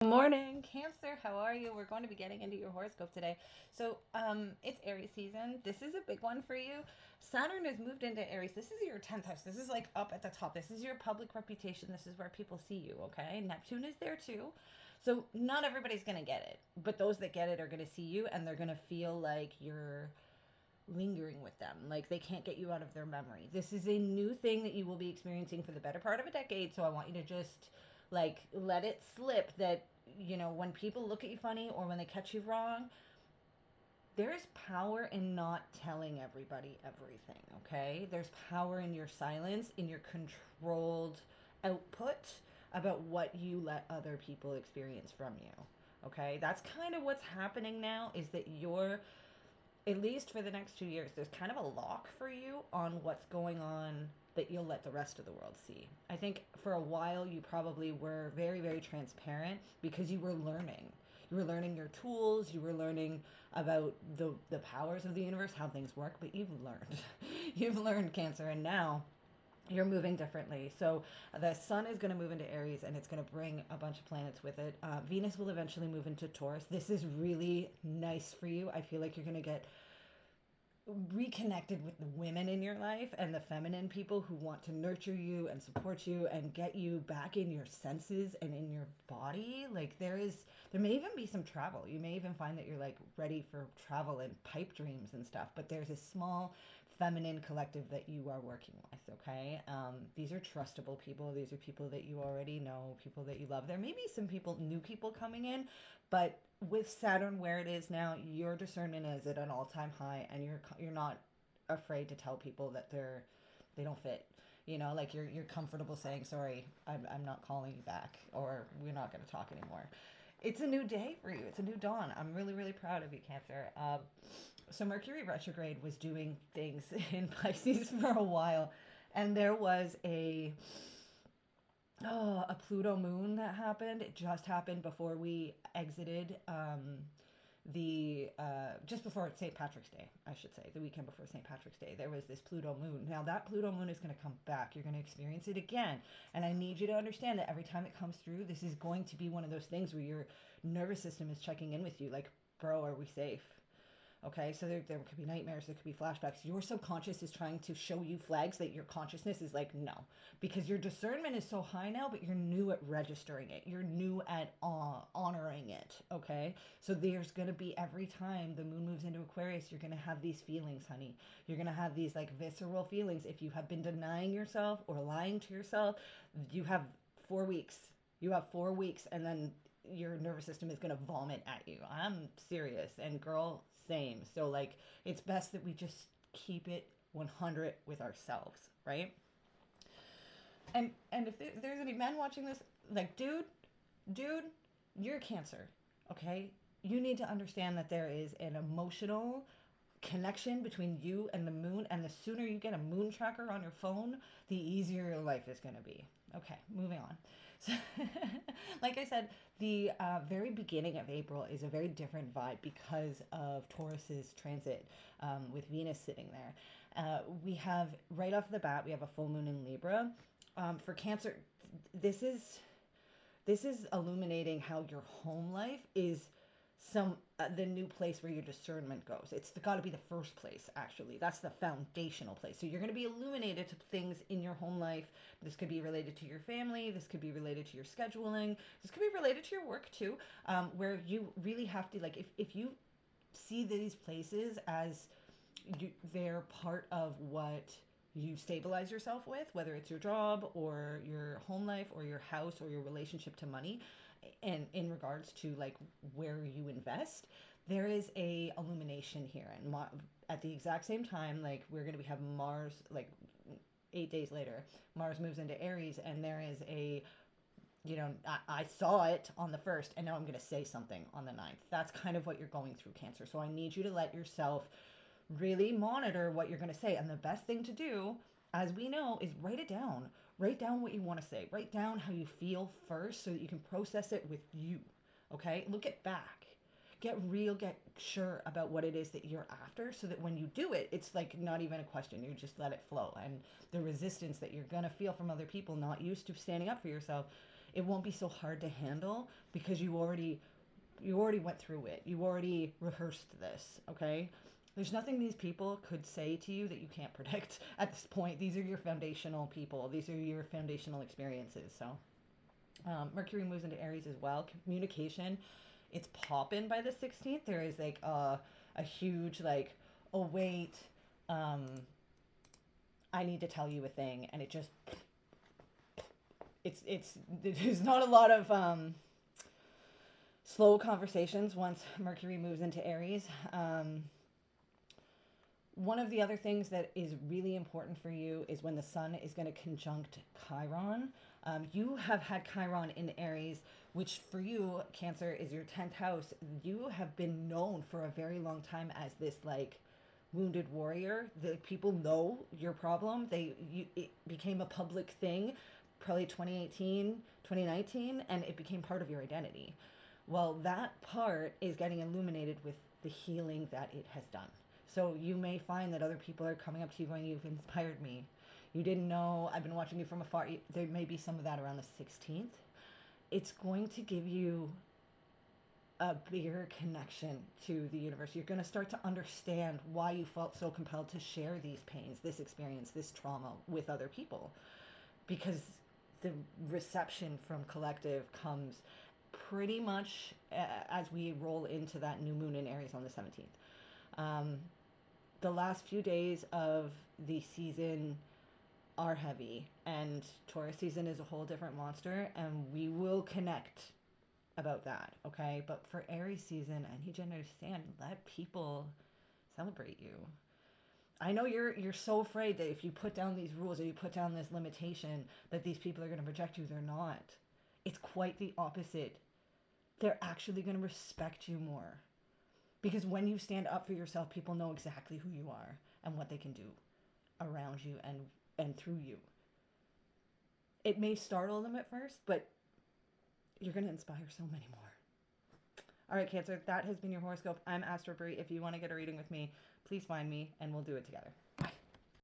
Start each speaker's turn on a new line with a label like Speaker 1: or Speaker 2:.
Speaker 1: Morning, Cancer. How are you? We're going to be getting into your horoscope today. It's Aries season. This is a big one for you. Saturn has moved into Aries. This is your 10th house. This is like up at the top. This is your public reputation. This is where people see you, okay? Neptune is there too. So, not everybody's going to get it, but those that get it are going to see you and they're going to feel like you're lingering with them. Like they can't get you out of their memory. This is a new thing that you will be experiencing for the better part of a decade. So I want you to just like let it slip that, when people look at you funny or when they catch you wrong, there's power in not telling everybody everything, okay? There's power in your silence, in your controlled output about what you let other people experience from you. Okay? That's kind of what's happening now is that you're at least for the next 2 years, there's kind of a lock for you on what's going on that you'll let the rest of the world see. I think for a while you probably were very, very transparent because you were learning. You were learning your tools, you were learning about the powers of the universe, how things work, but you've learned. You've learned, Cancer, and now you're moving differently. So the sun is going to move into Aries and it's going to bring a bunch of planets with it. Venus will eventually move into Taurus. This is really nice for you. I feel like you're going to get reconnected with the women in your life and the feminine people who want to nurture you and support you and get you back in your senses and in your body. Like there may even be some travel. You may even find that you're like ready for travel and pipe dreams and stuff, but there's a small feminine collective that you are working with. Okay. These are trustable people. These are people that you already know, people that you love. There may be some new people coming in, but with Saturn where it is now, your discernment is at an all-time high, and you're not afraid to tell people that they don't fit. Like you're comfortable saying sorry. I'm not calling you back, or we're not going to talk anymore. It's a new day for you. It's a new dawn. I'm really, really proud of you, Cancer. So Mercury retrograde was doing things in Pisces for a while, and there was a Pluto moon that happened. It just happened before we exited the just before St. Patrick's Day, I should say, the weekend before St. Patrick's Day. There was this Pluto moon. Now that Pluto moon is going to come back. You're going to experience it again, and I need you to understand that every time it comes through, this is going to be one of those things where your nervous system is checking in with you, like, bro, are we safe? Okay, so there could be nightmares, there could be flashbacks. Your subconscious is trying to show you flags that your consciousness is like, no. Because your discernment is so high now, but you're new at registering it. You're new at honoring it, okay? So there's going to be, every time the moon moves into Aquarius, you're going to have these feelings, honey. You're going to have these like visceral feelings. If you have been denying yourself or lying to yourself, you have 4 weeks. You have 4 weeks, and then your nervous system is going to vomit at you. I'm serious. And girl, same. So like it's best that we just keep it 100 with ourselves, right? And if there's any men watching this, like, dude, you're a Cancer, okay? You need to understand that there is an emotional connection between you and the moon, and the sooner you get a moon tracker on your phone, the easier your life is going to be. Okay, moving on. So, like I said, the very beginning of April is a very different vibe because of Taurus's transit, with Venus sitting there. We have, right off the bat, we have a full moon in Libra. For Cancer, this is illuminating how your home life is the new place where your discernment goes. It's got to be the first place, actually. That's the foundational place. So you're going to be illuminated to things in your home life. This could be related to your family. This could be related to your scheduling. This could be related to your work too, where you really have to, like, if you see these places as they're part of what you stabilize yourself with, whether it's your job or your home life or your house or your relationship to money, and in regards to like where you invest, there is a illumination here. And at the exact same time, like we're going to have Mars, like 8 days later, Mars moves into Aries, and there is I saw it on the 1st, and now I'm going to say something on the 9th. That's kind of what you're going through, Cancer. So I need you to let yourself really monitor what you're going to say. And the best thing to do, as we know, is write it down. Write down what you want to say. Write down how you feel first so that you can process it with you. Okay? Look it back. Get real, get sure about what it is that you're after so that when you do it, it's like not even a question. You just let it flow. And the resistance that you're going to feel from other people not used to standing up for yourself, it won't be so hard to handle because you already went through it. You already rehearsed this, okay? There's nothing these people could say to you that you can't predict at this point. These are your foundational people. These are your foundational experiences. So Mercury moves into Aries as well. Communication, it's popping by the 16th. There is like a huge like, oh wait, I need to tell you a thing, and it just there's not a lot of slow conversations once Mercury moves into Aries. One of the other things that is really important for you is when the sun is going to conjunct Chiron. You have had Chiron in Aries, which for you, Cancer, is your 10th house. You have been known for a very long time as this like wounded warrior. The people know your problem. It became a public thing, probably 2018, 2019, and it became part of your identity. Well, that part is getting illuminated with the healing that it has done. So you may find that other people are coming up to you going, you've inspired me. You didn't know, I've been watching you from afar. There may be some of that around the 16th. It's going to give you a bigger connection to the universe. You're going to start to understand why you felt so compelled to share these pains, this experience, this trauma with other people. Because the reception from collective comes pretty much as we roll into that new moon in Aries on the 17th. The last few days of the season are heavy, and Taurus season is a whole different monster, and we will connect about that, okay? But for Aries season, I need you to understand, let people celebrate you. I know you're so afraid that if you put down these rules or you put down this limitation that these people are going to reject you. They're not. It's quite the opposite. They're actually going to respect you more. Because when you stand up for yourself, people know exactly who you are and what they can do around you and through you. It may startle them at first, but you're going to inspire so many more. All right, Cancer, that has been your horoscope. I'm Astro Brie. If you want to get a reading with me, please find me and we'll do it together. Bye.